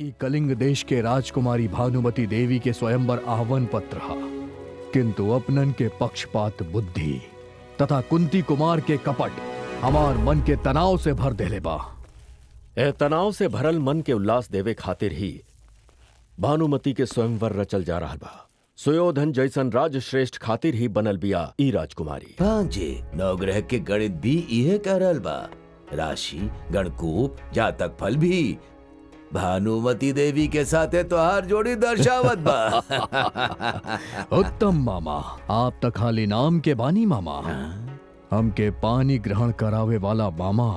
ई कलिंग देश के राजकुमारी भानुमती देवी के स्वयंवर आह्वान पत्र हा, किंतु अपनन के पक्षपात बुद्धि तथा कुंती कुमार के कपट हमार मन के तनाव से भर देले बा। ए तनाव से भरल मन के उल्लास देवे खातिर ही भानुमती के स्वयंवर रचल जा रहा बा। सुयोधन जैसन राजश्रेष्ठ खातिर ही बनल बिया ई राजकुमारी। भांजे नवग्रह के गणित भी इहे कह रहल बा। राशि गणकूप जातक फल भी भानुमती देवी के साथे तोहार जोड़ी दर्शावत बा। उत्तम मामा, आप तक खाली नाम के बानी मामा। हमके पानी ग्रहण करावे वाला मामा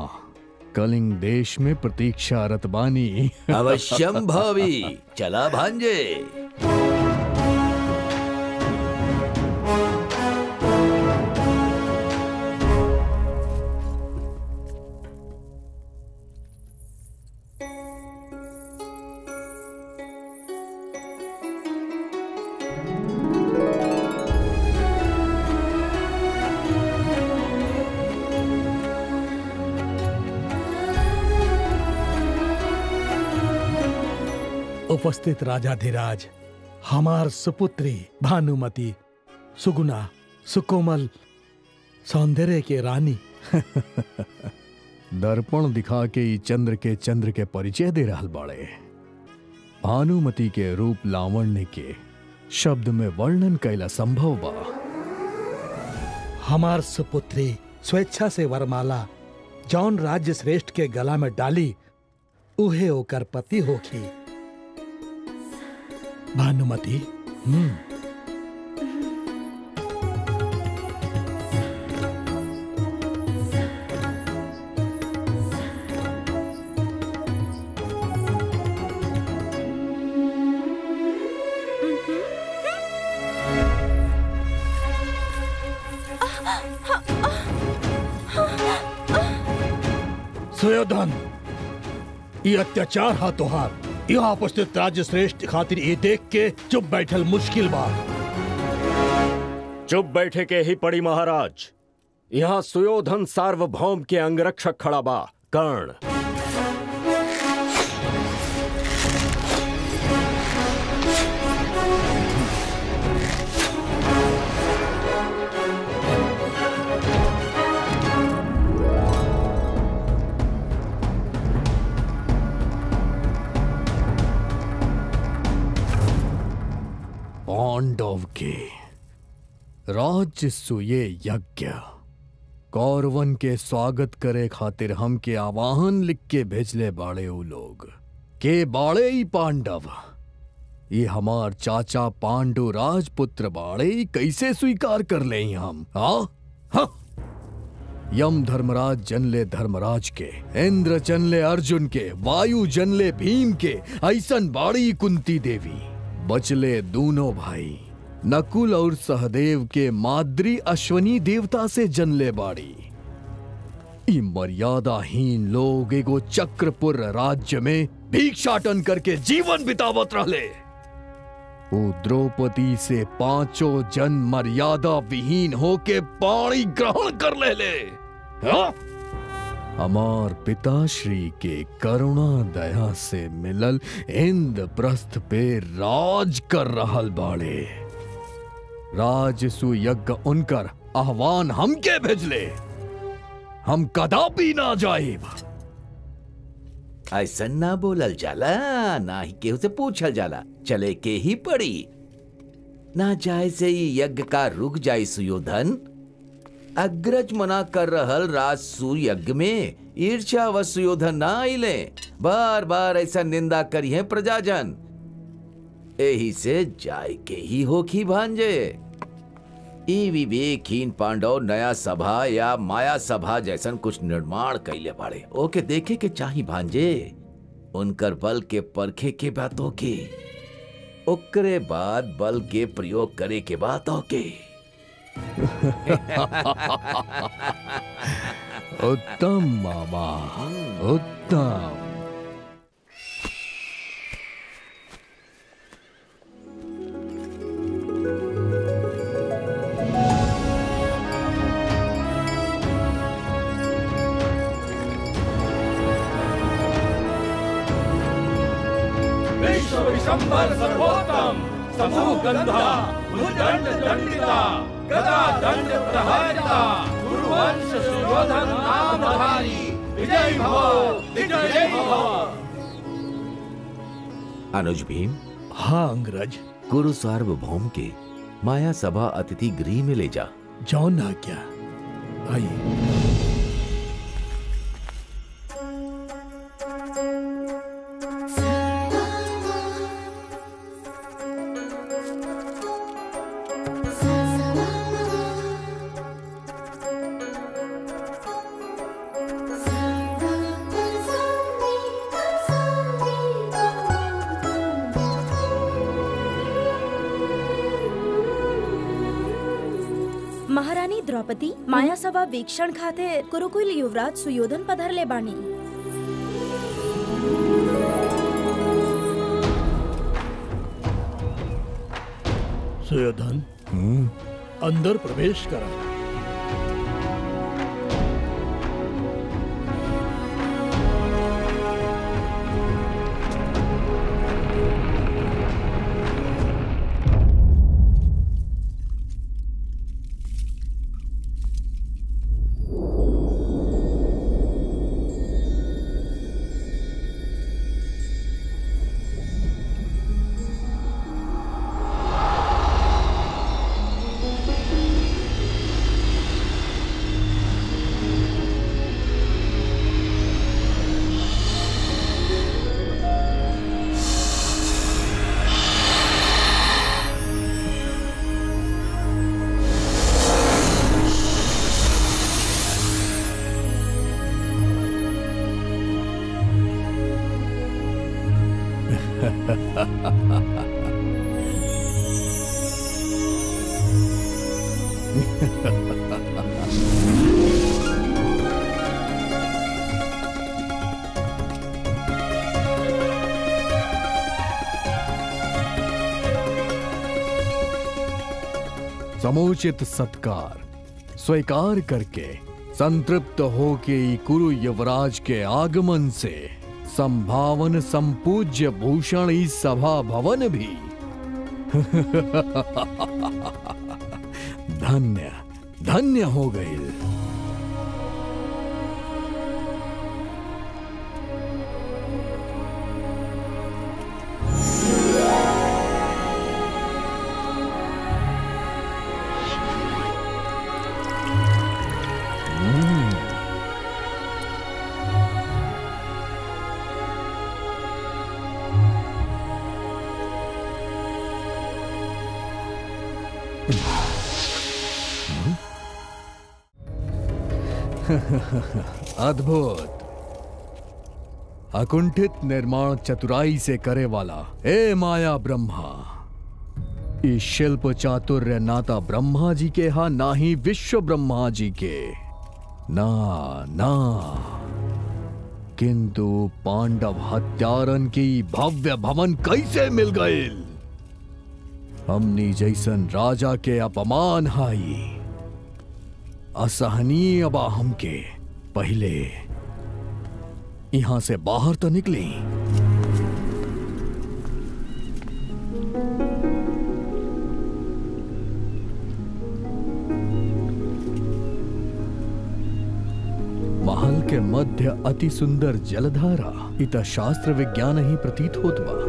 कलिंग देश में प्रतीक्षारत बानी। अवश्यम भावी, चला भांजे। उपस्थित राजाधिराज, हमार सुपुत्री भानुमती सुगुना सुकोमल सौंदर्य के रानी। दर्पण दिखा के ई चंद्र के परिचय दे रहल बाड़े। भानुमती के रूप लावण्य के शब्द में वर्णन कैला संभव बा। हमार सुपुत्री स्वेच्छा से वरमाला जौन राज्य श्रेष्ठ के गला में डाली उहे ओकर पति होखी। भानुमती सुयोधन, ये अत्याचार हा तोहार। यहाँ उपस्थित राज्य श्रेष्ठ खातिर ये देख के चुप बैठल मुश्किल बा। चुप बैठे के ही पड़ी महाराज। यहाँ सुयोधन सार्वभौम के अंगरक्षक खड़ा बा, कर्ण। पांडव के राजसूय यज्ञ कौरवन के स्वागत करे खातिर हमके आवाहन लिख के भेजले बाड़े उ लोग के बाड़े ही पांडव। ये हमार चाचा पांडु राजपुत्र बाड़े, कैसे स्वीकार कर ले हम? हाँ, यम धर्मराज जनले धर्मराज के, इंद्र जनले अर्जुन के, वायु जनले भीम के, ऐसन बाड़ी कुंती देवी। बचले दोनों भाई नकुल और सहदेव के माद्री अश्वनी देवता से जनले बाड़ी। ई मर्यादाहीन लोग एगो चक्रपुर राज्य में भिक्षाटन करके जीवन बितावत रहले। वो द्रौपदी से 5 जन मर्यादा विहीन होके पाणी ग्रहण कर ले। हमार पिताश्री के करुणा दया से मिलल इंद्रप्रस्थ पे राज कर रहल बाड़े। राजसु यज्ञ उनकर आह्वान हमके भेजले, हम कदापि ना जाइब। ऐसा ना बोलल जाला, ना ही केहू से पूछल जाला, चले के ही पड़ी। ना जाए से ही यज्ञ का रुक जाई सुयोधन। अग्रज मना कर रहल राजसु यज्ञ में ईर्ष्या व सुयोधन ना आइले। बार बार ऐसा निंदा करी है प्रजाजन, यही से जाय के ही होखी भांजे। ई विवेकहीन पांडव नया सभा या माया सभा जैसन कुछ निर्माण कैले बाड़े, ओके देखे के चाही भांजे। उनकर बल के परखे के बातों के, ओकरे बाद बल के प्रयोग करे के बातों के। उत्तम मामा, उत्तम। विश्व विशंबर सर्वोत्तम समूह गंधा भुजदंड दंडिता गदा दंड प्रहारिता गुरुवंश सुयोधन नामधारी विजय भव दिग्विजय भव। अनुज भीम, हाँ अंग्रज। गुरु सार्वभौम के माया सभा अतिथि गृह में ले जा। जौन आज्ञा। आइए। महारानी द्रौपदी माया सभा वीक्षण खातिर कुरुकुल युवराज सुयोधन पधरले बानी। सुयोधन अंदर प्रवेश करा। समुचित सत्कार स्वीकार करके संतृप्त होके कुरु युवराज के आगमन से संभावन संपूज्य भूषण ई सभा भवन भी धन्य धन्य हो गई। अद्भुत अकुंठित निर्माण चतुराई से करे वाला ए माया ब्रह्मा, इस शिल्प चातुर्य नाता ब्रह्मा जी के हा ना ही विश्व ब्रह्मा जी के ना ना, किंतु पांडव हत्यारन की भव्य भवन कैसे मिल गए? हमनी जैसन राजा के अपमान हाई असहनीय बा। हमके पहले यहां से बाहर तो निकली। महल के मध्य अति सुंदर जलधारा इत शास्त्र विज्ञान ही प्रतीत होत बा।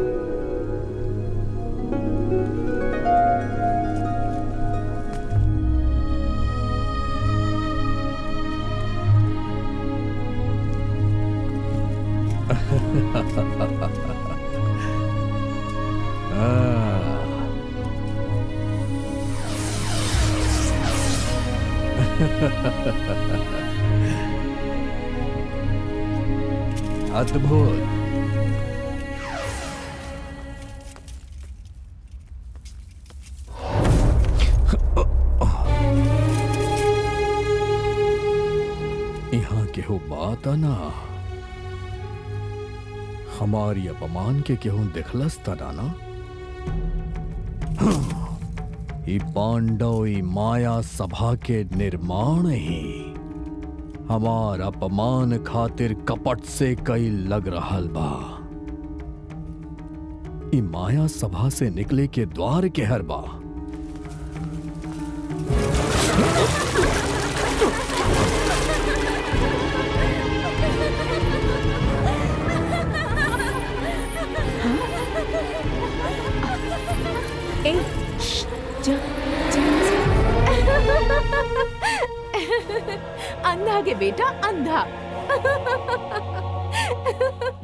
अद्भुत। यहाँ के हो बात आना हमारी अपमान के केहू देखलस तराना। ई पांडव ई माया सभा के निर्माण ही हमार अपमान खातिर कपट से कई लग रहल बा। ई माया सभा से निकले के द्वार के हर बा। अंधा के बेटा अंधा।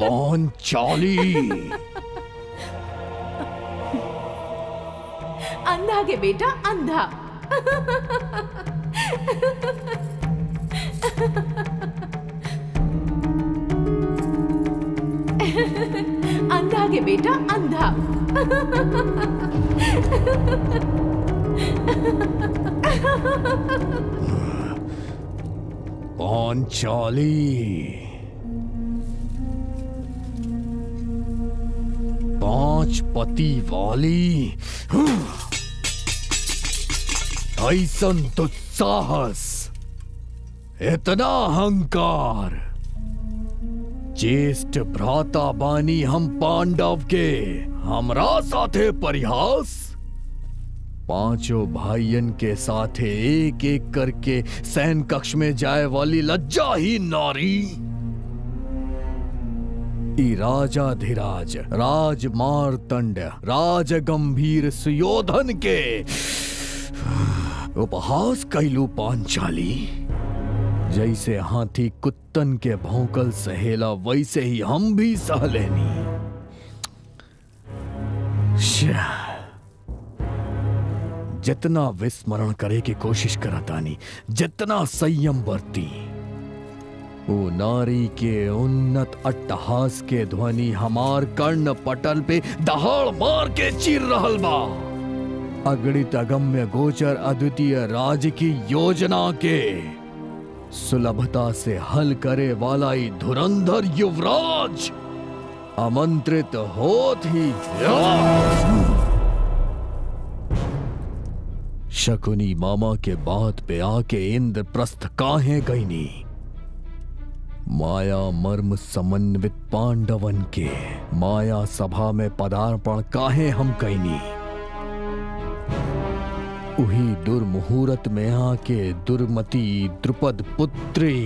पांचाली अंधा के बेटा अंधा। अंधा के बेटा अंधा। पांचाली, पांच पति वाली, ऐसन दुस्साहस, इतना अहंकार। ज्येष्ठ भ्राता बानी हम पांडव के, हमरा साथे परिहास। पांचों भाइयन के साथे एक एक करके सैन कक्ष में जाए वाली लज्जा ही नारी। ई राजाधिराज राज मार्तंड राज गंभीर सुयोधन के उपहास कैलू पांचाली। जैसे हाथी कुत्तन के भौंकल सहेला वैसे ही हम भी सह लेनी। जितना विस्मरण करे की कोशिश करतानी, जितना संयम बरती, वो नारी के उन्नत अट्टहास के ध्वनि हमार कर्ण पटल पे दहाड़ मार के चीर रहल बा। अगणित अगम्य गोचर अद्वितीय राज की योजना के सुलभता से हल करे वाला ही धुरंधर युवराज आमंत्रित होत ही शकुनी मामा के बात पे आके इंद्रप्रस्थ काहे गईनी। माया मर्म समन्वित पांडवन के माया सभा में पदार्पण काहे हम कईनी। उही दुर्मुहूर्त में आके दुर्मति द्रुपद पुत्री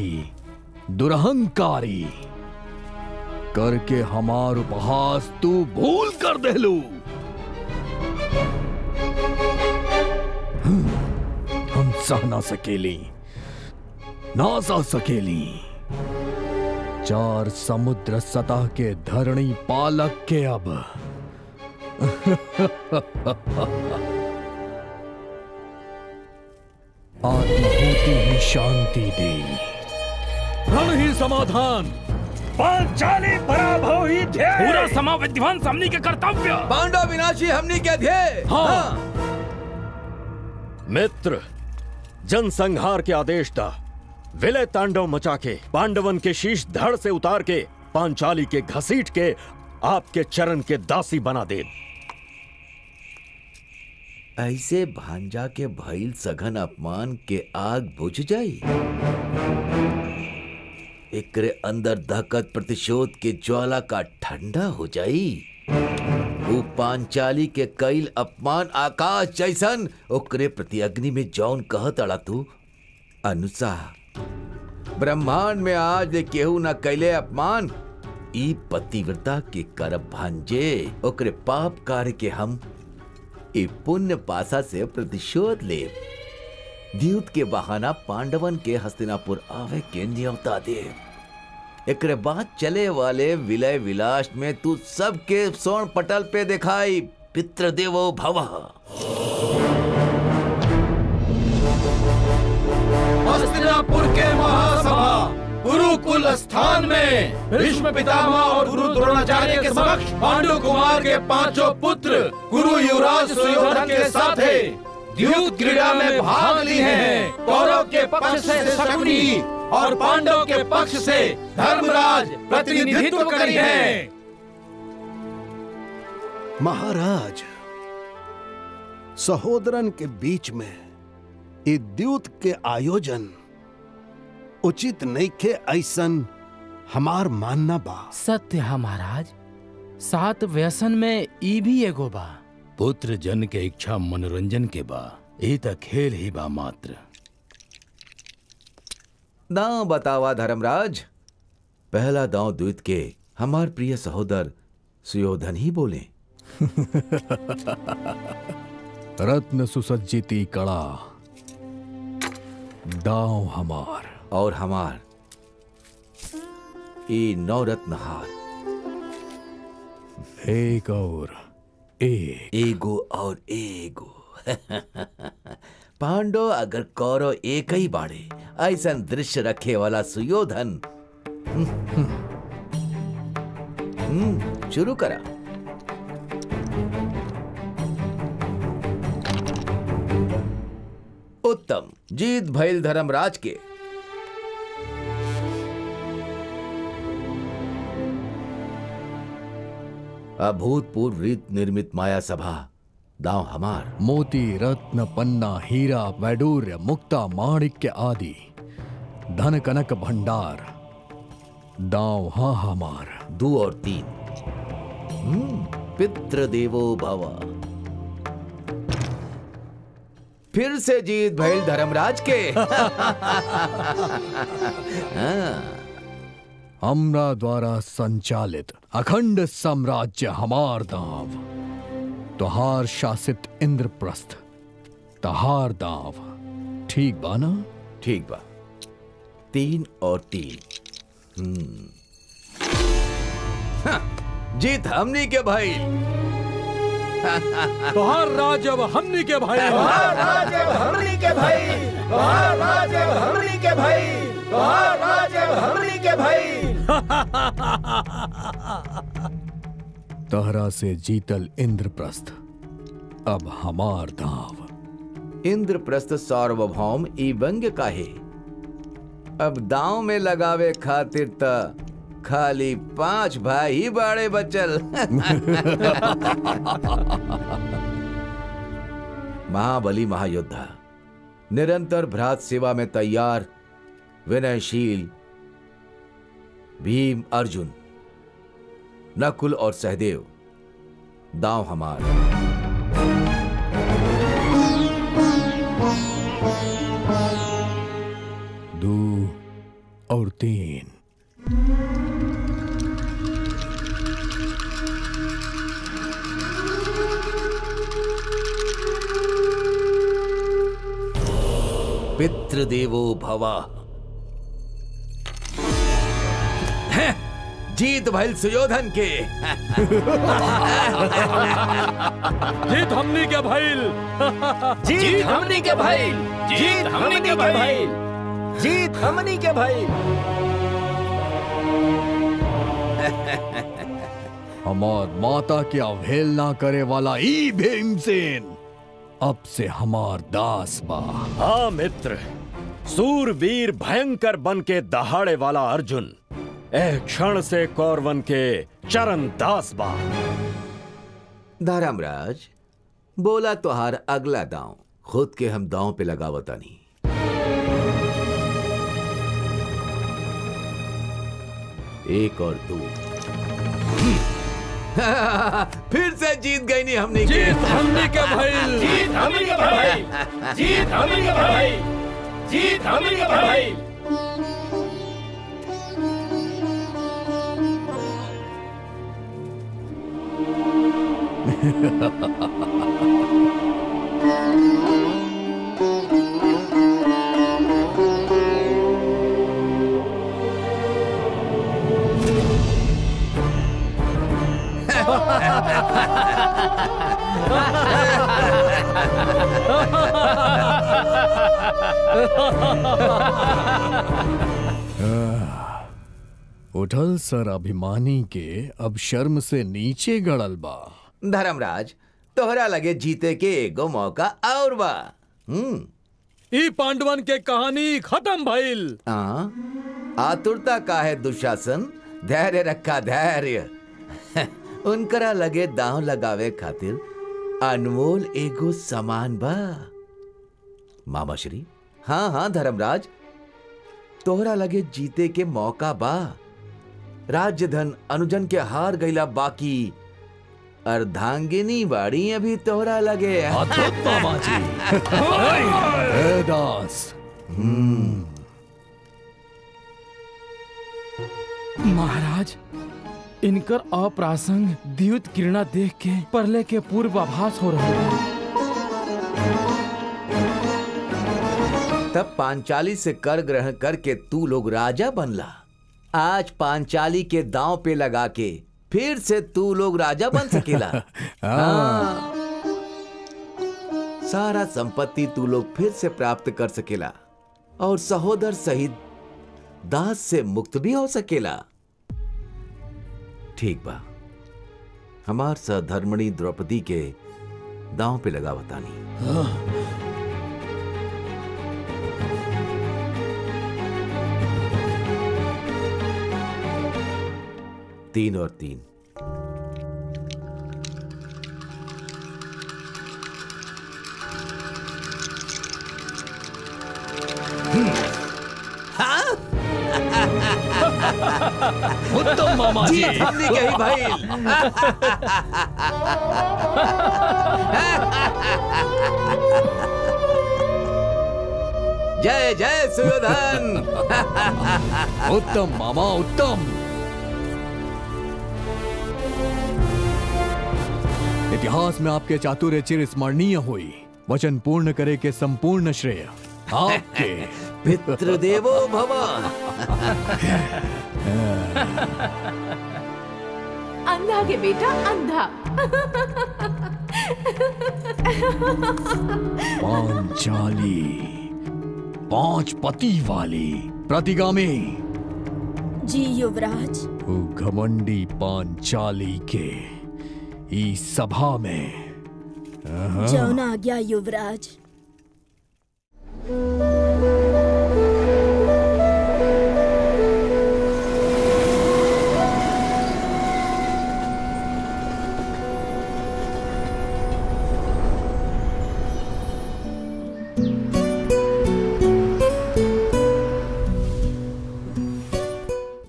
दुरहंकारी करके हमार उपहास तू भूल कर देलू। हम सह ना सकेली, ना सह सकेली। चार समुद्र सतह के धरणी पालक के अब आत्महूति ही शांति दे। रण ही समाधान, पांचाली पराभव ही ध्येय। पूरा समाविध्वंस हमनी के कर्तव्य, पांडव विनाशी हमनी के ध्येय। हाँ। मित्र, जनसंहार के आदेश दा। विलय तांडव मचा के पांडवन के शीश धड़ से उतार के पांचाली के घसीट के आपके चरण के दासी बना दे। ऐसे भांजा के भइल सघन अपमान के आग बुझ जाई। एकरे अंदर दहकत प्रतिशोध के ज्वाला का ठंडा हो जाई। वो पांचाली के कईल अपमान आकाश जैसन, ओकरे प्रति अग्नि में जौन कहत अड़ा तू अनुसा। ब्रह्मांड में आज केहू न कैले अपमान। ई पतिव्रता के करब भांजे, ओकरे पाप कार्य के हम ए पुण्य पासा से प्रतिशोध ले। द्यूत के बहाना पांडवन के हस्तिनापुर आवे के न्योता दे। एकरे बाद चले वाले विलय विलास में तू सबके स्वर्ण पटल पे दिखाई पितृदेवो भवः। हस्तिनापुर के महासभा गुरुकुल स्थान में भीष्म पितामह और गुरु द्रोणाचार्य के समक्ष पांडु कुमार के पांचों पुत्र गुरु युवराज सुयोधन के साथ द्यूत क्रीड़ा में भाग लिए हैं। कौरव के पक्ष से शकुनी और पांडव के पक्ष से धर्मराज प्रतिनिधित्व करी है। महाराज, सहोदरन के बीच में ये द्यूत के आयोजन उचित नहीं खे, ऐसन हमार मानना बा। सत्य है महाराज, सात व्यसन में ई भी एगो बा। पुत्र जन के इच्छा मनोरंजन के बा, ई त खेल ही बा मात्र। दांव बतावा धर्मराज। पहला दांव द्वित के हमार प्रिय सहोदर सुयोधन ही बोले। रत्न सुसज्जिती कड़ा, दांव हमार और हमार ये नवरत्न हार। एक और एगो और एगो। पांडव अगर कौरव एक ही बाड़े, ऐसा दृश्य रखे वाला सुयोधन। शुरू करा। उत्तम, जीत भइल धर्मराज के। अभूतपूर्व रीत निर्मित माया सभा, दांव हमार। मोती रत्न पन्ना हीरा वैडूर्य मुक्ता माणिक्य आदि धन कनक भंडार, दांव हाँ हमार। 2 और 3। पितृदेवो भव। फिर से जीत भइल धर्मराज के। हमरा द्वारा संचालित अखंड साम्राज्य हमार दांव, तोहार शासित इंद्रप्रस्थ तहार दांव। ठीक बा ना? ठीक बा। 3 और 3। जीत हमनी के भाई। तोहार राज अब हमनी के भाई। तोहार राज अब हमनी के भाई। तोहार राज अब हमनी के भाई। तोहार राज अब हमनी के भाई। तहरा से जीतल इंद्रप्रस्थ अब हमार दांव। इंद्रप्रस्थ सार्वभौम ई व्यंग्य काहे? अब दांव में लगावे खातिर त खाली 5 भाई ही बाड़े बचल। महाबली महायोद्धा, निरंतर भ्रात सेवा में तैयार, विनयशील भीम अर्जुन, नकुल और सहदेव, दांव हमार। दो और 3। पितृदेवो भव। जीत भइल सुयोधन के। जीत हमनी के भाईल। जीत हमनी के भाई। जीत हमनी के भाई। जीत हमनी के भाई। हमार माता की अवहेलना करे वाला ई भीमसेन अब से हमार दास बा। हाँ मित्र, सूरवीर भयंकर बन के दहाड़े वाला अर्जुन एक क्षण से कौरवन के चरण दास बा। धर्मराज, बोला तोहार अगला दांव, खुद के हम दांव पे लगावतानी। एक और 2। फिर से जीत गई नहीं हमने। जीत हमनी के भाईल। जीत हमनी के भाई। जीत हमनी के भाई। जीत हमनी के भाई। उठल सर अभिमानी के अब शर्म से नीचे गड़ल बा। धर्मराज, तोहरा लगे जीते के एगो मौका और बा। ई पांडवन के कहानी खत्म भइल। आतुरता का है दुशासन, धैर्य रखा धैर्य। उनकरा लगे दांव लगावे खातिर अनमोल एगो सामान बा। मामाश्री। हाँ हाँ धर्मराज, तोहरा लगे जीते के मौका बा। राज्य धन अनुजन के हार गईला, बाकी अर्धांगिनी बाड़ी अभी तोहरा लगे। अद्भुत मामा जी। ए दास। महाराज, इनकर अप्रासंग द्युत किरणा देख के परले के पूर्वाभास हो रहा है। तब पांचाली से कर ग्रहण करके तू लोग राजा बनला। आज पांचाली के दांव पे लगा के फिर से तू लोग राजा बन सकेला। हाँ। सारा संपत्ति तू लोग फिर से प्राप्त कर सकेला और सहोदर सहित दास से मुक्त भी हो सकेला। ठीक बा, हमार सहधर्मणी द्रौपदी के दांव पे लगा बतानी। 3 और 3। उत्तम मामा जी। जीत हमने कही भाई। जय जय सुयोधन। उत्तम मामा उत्तम। इतिहास में आपके चातुर्य चिर स्मरणीय हुई। वचन पूर्ण करे के संपूर्ण श्रेय आपके। पितृदेवो भव। अंधा के बेटा अंधा। पांचाली 5 पति वाली प्रतिगामी। जी युवराज। घमंडी पांचाली के इस सभा में जौन आज्ञा युवराज।